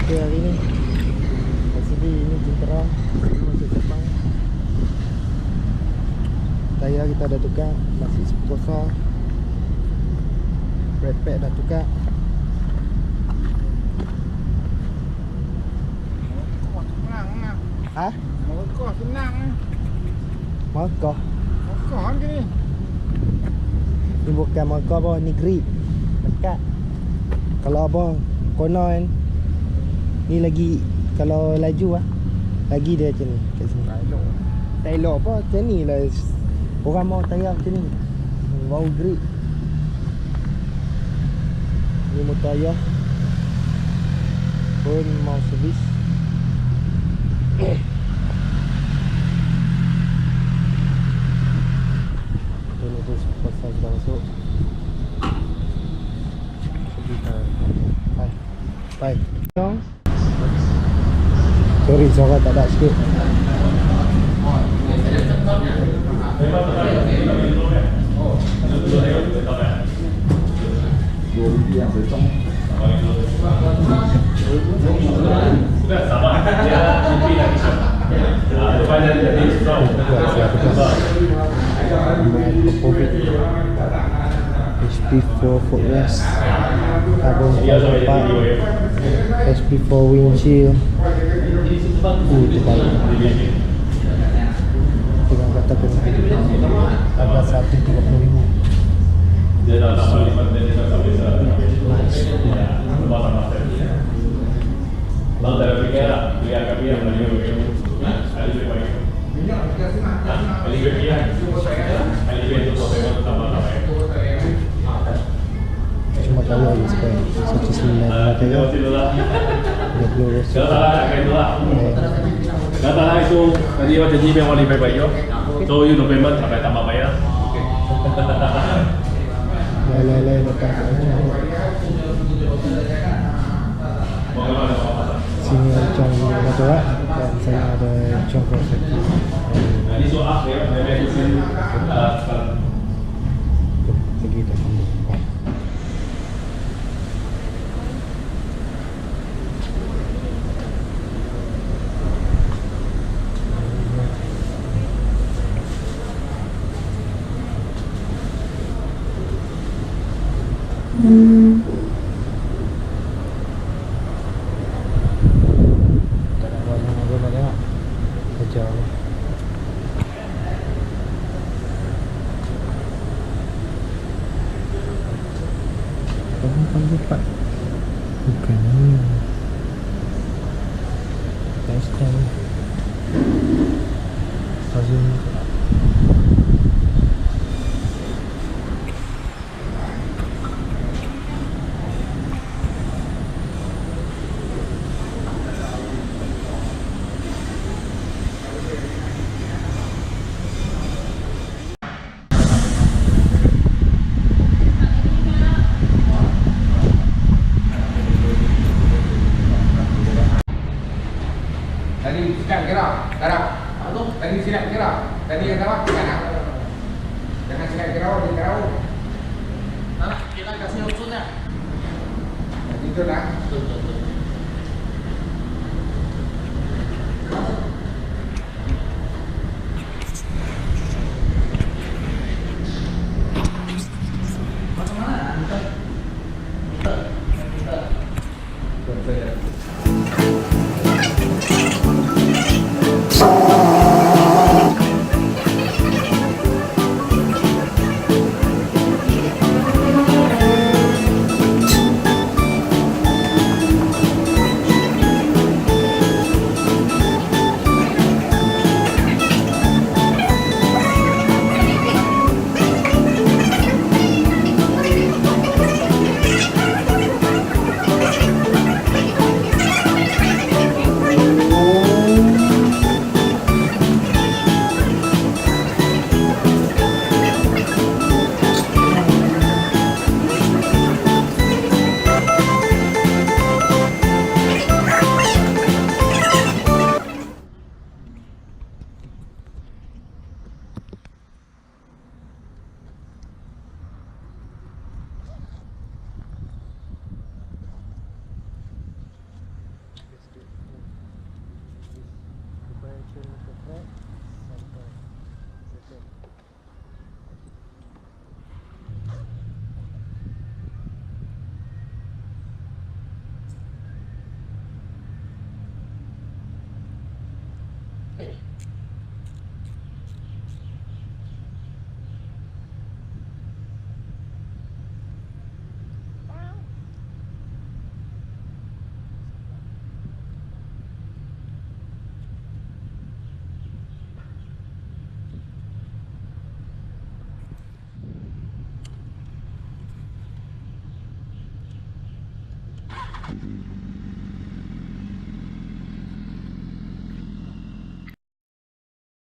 kita hari ni. Kat sini ini jentera masuk Jepang. Tayar kita dah tukar, masih sposa. Brake pad dah tukar. Ha? Mogok senang. Mogok. Mogok ke ni? Ni bukan mogok apa, ni grip. Dekat. Kalau abang konon ni lagi kalau laju lagi dia macam ni kat sini. Tak elok apa, macam ni lah. Orang mau tayar macam ni. Mau grip. Ni motor ayah pun mau servis. Ini tu pasal sudah masuk. Bye. Sorry, suara tak ada sikit. HP4 footrest, carbon fiber part, HP4 windshield. Terbaik. Tengok kata kena harga 130,000. Nice. Cuma tahu aja sekarang 195 tahu. 30 rosot. Katalah itu tadi macam ni memang lebih baik yo. So you November sampai tambah bayar. Lai dekat. Sini ada cong motor dan sana ada cong kosaki. Ini soal ya, dari sini Pergi dah sambung. Tak ada warna-warna nak tengok. Kejap. Kamu lupa. Bukan ni. Last time. Fazil. Tadi siap gerak, gerak. Apa tu? Tadi siap gerak. Tadi kata apa? Kanan. Jangan siap gerak, di gerak. Kita kasih opsinya. Tadi tu dah. Betul. Okey.